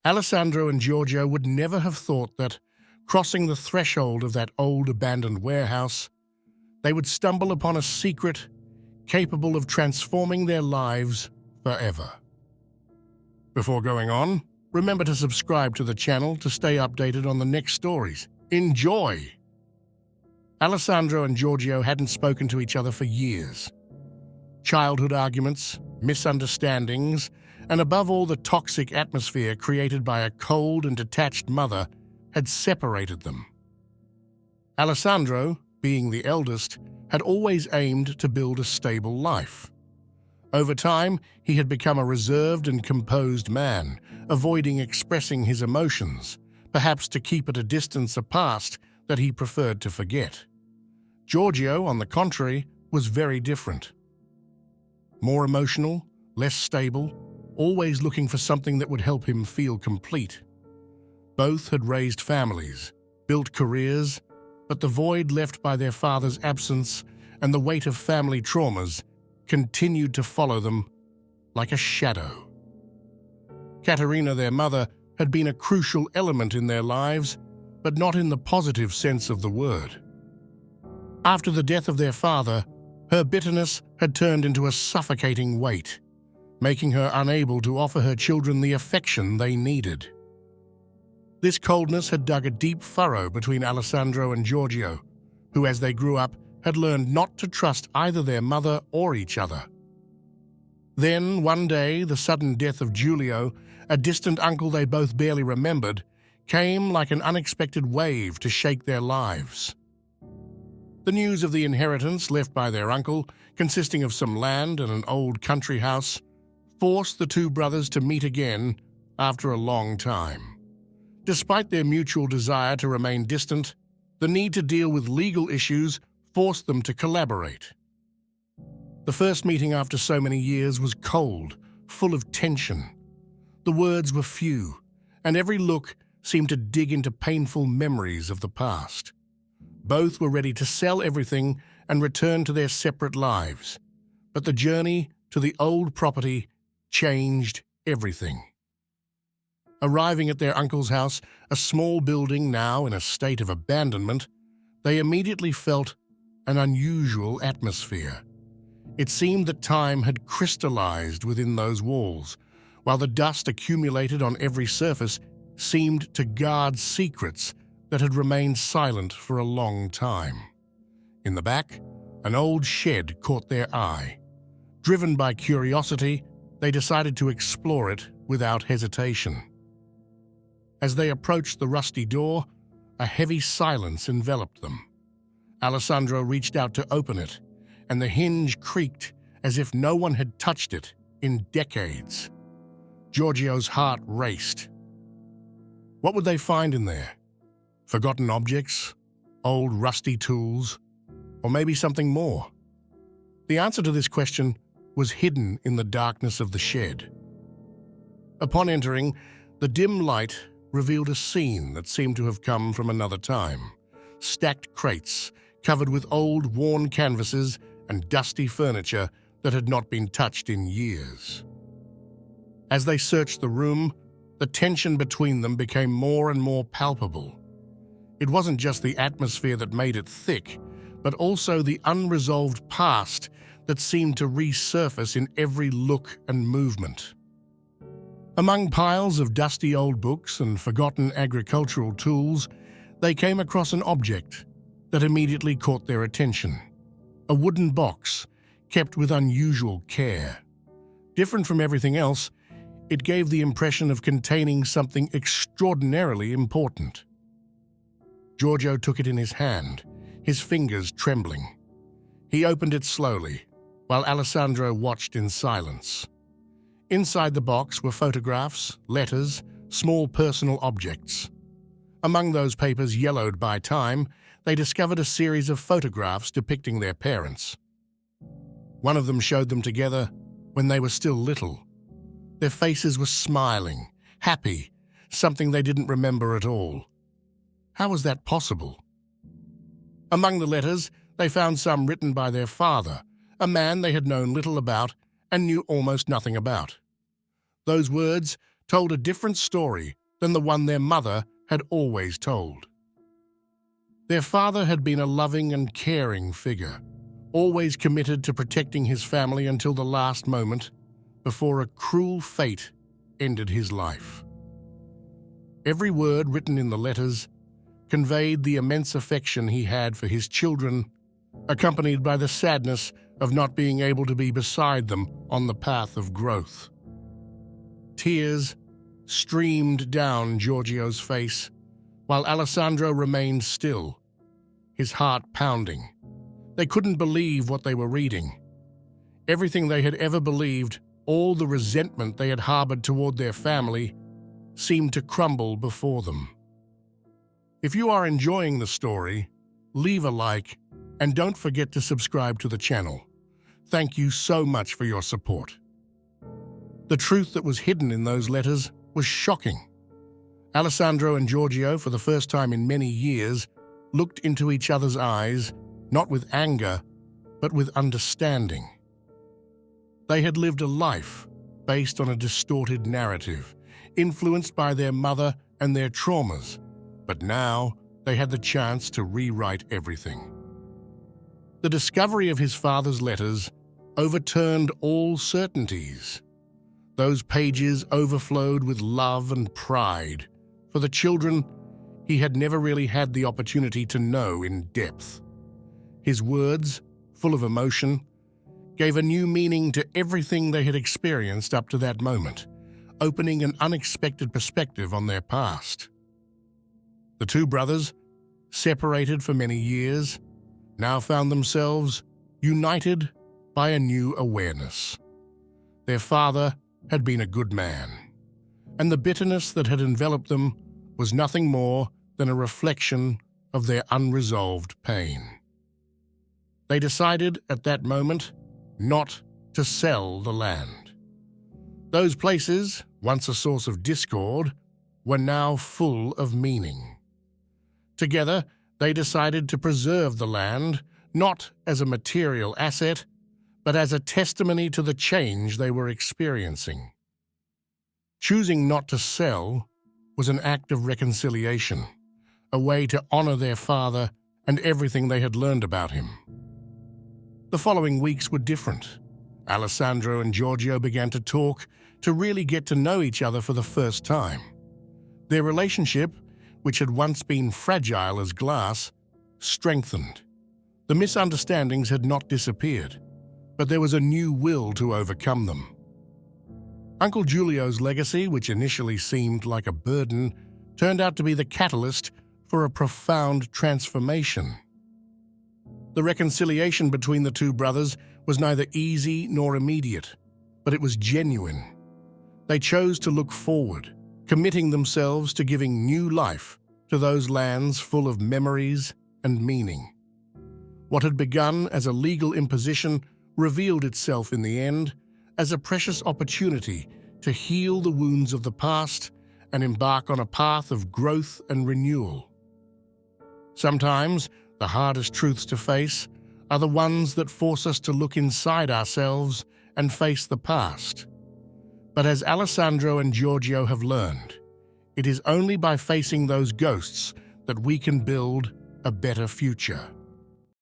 Alessandro and Giorgio would never have thought that, crossing the threshold of that old abandoned warehouse, they would stumble upon a secret capable of transforming their lives forever. Before going on, remember to subscribe to the channel to stay updated on the next stories. Enjoy! Alessandro and Giorgio hadn't spoken to each other for years. Childhood arguments, misunderstandings, and above all the toxic atmosphere created by a cold and detached mother had separated them. Alessandro, being the eldest, had always aimed to build a stable life. Over time, he had become a reserved and composed man, avoiding expressing his emotions, perhaps to keep at a distance a past that he preferred to forget. Giorgio, on the contrary, was very different. More emotional, less stable, always looking for something that would help him feel complete. Both had raised families, built careers, but the void left by their father's absence and the weight of family traumas continued to follow them like a shadow. Caterina, their mother, had been a crucial element in their lives, but not in the positive sense of the word. After the death of their father, her bitterness had turned into a suffocating weight, making her unable to offer her children the affection they needed. This coldness had dug a deep furrow between Alessandro and Giorgio, who, as they grew up, had learned not to trust either their mother or each other. Then, one day, the sudden death of Giulio, a distant uncle they both barely remembered, came like an unexpected wave to shake their lives. The news of the inheritance left by their uncle, consisting of some land and an old country house, forced the two brothers to meet again after a long time. Despite their mutual desire to remain distant, the need to deal with legal issues forced them to collaborate. The first meeting after so many years was cold, full of tension. The words were few, and every look seemed to dig into painful memories of the past. Both were ready to sell everything and return to their separate lives, but the journey to the old property changed everything. Arriving at their uncle's house, a small building now in a state of abandonment, they immediately felt an unusual atmosphere. It seemed that time had crystallized within those walls, while the dust accumulated on every surface seemed to guard secrets that had remained silent for a long time. In the back, an old shed caught their eye. Driven by curiosity, they decided to explore it without hesitation. As they approached the rusty door, a heavy silence enveloped them. Alessandro reached out to open it, and the hinge creaked as if no one had touched it in decades. Giorgio's heart raced. What would they find in there? Forgotten objects? Old rusty tools? Or maybe something more? The answer to this question was hidden in the darkness of the shed. Upon entering, the dim light revealed a scene that seemed to have come from another time. Stacked crates, covered with old, worn canvases and dusty furniture that had not been touched in years. As they searched the room, the tension between them became more and more palpable. It wasn't just the atmosphere that made it thick, but also the unresolved past that seemed to resurface in every look and movement. Among piles of dusty old books and forgotten agricultural tools, they came across an object that immediately caught their attention. A wooden box, kept with unusual care. Different from everything else, it gave the impression of containing something extraordinarily important. Giorgio took it in his hand, his fingers trembling. He opened it slowly, while Alessandro watched in silence. Inside the box were photographs, letters, small personal objects. Among those papers yellowed by time, they discovered a series of photographs depicting their parents. One of them showed them together when they were still little. Their faces were smiling, happy, something they didn't remember at all. How was that possible? Among the letters, they found some written by their father, a man they had known little about and knew almost nothing about. Those words, told a different story than the one their mother had always told. Their father had been a loving and caring figure, always committed to protecting his family until the last moment before a cruel fate ended his life. Every word written in the letters conveyed the immense affection he had for his children, accompanied by the sadness of not being able to be beside them on the path of growth. Tears streamed down Giorgio's face, while Alessandro remained still, his heart pounding. They couldn't believe what they were reading. Everything they had ever believed, all the resentment they had harbored toward their family, seemed to crumble before them. If you are enjoying the story, leave a like and don't forget to subscribe to the channel. Thank you so much for your support. The truth that was hidden in those letters was shocking. Alessandro and Giorgio, for the first time in many years, looked into each other's eyes, not with anger, but with understanding. They had lived a life based on a distorted narrative, influenced by their mother and their traumas, but now they had the chance to rewrite everything. The discovery of his father's letters overturned all certainties. Those pages overflowed with love and pride for the children he had never really had the opportunity to know in depth. His words, full of emotion, gave a new meaning to everything they had experienced up to that moment, opening an unexpected perspective on their past. The two brothers, separated for many years, now found themselves united by a new awareness. Their father had been a good man, and the bitterness that had enveloped them was nothing more than a reflection of their unresolved pain. They decided at that moment not to sell the land. Those places, once a source of discord, were now full of meaning. Together, they decided to preserve the land, not as a material asset, but as a testimony to the change they were experiencing. Choosing not to sell was an act of reconciliation, a way to honor their father and everything they had learned about him. The following weeks were different. Alessandro and Giorgio began to talk, to really get to know each other for the first time. Their relationship, which had once been fragile as glass, strengthened. The misunderstandings had not disappeared, but there was a new will to overcome them. Uncle Giulio's legacy, which initially seemed like a burden, turned out to be the catalyst for a profound transformation. The reconciliation between the two brothers was neither easy nor immediate, but it was genuine. They chose to look forward, committing themselves to giving new life to those lands full of memories and meaning. What had begun as a legal imposition revealed itself in the end as a precious opportunity to heal the wounds of the past and embark on a path of growth and renewal. Sometimes, the hardest truths to face are the ones that force us to look inside ourselves and face the past. But as Alessandro and Giorgio have learned, it is only by facing those ghosts that we can build a better future.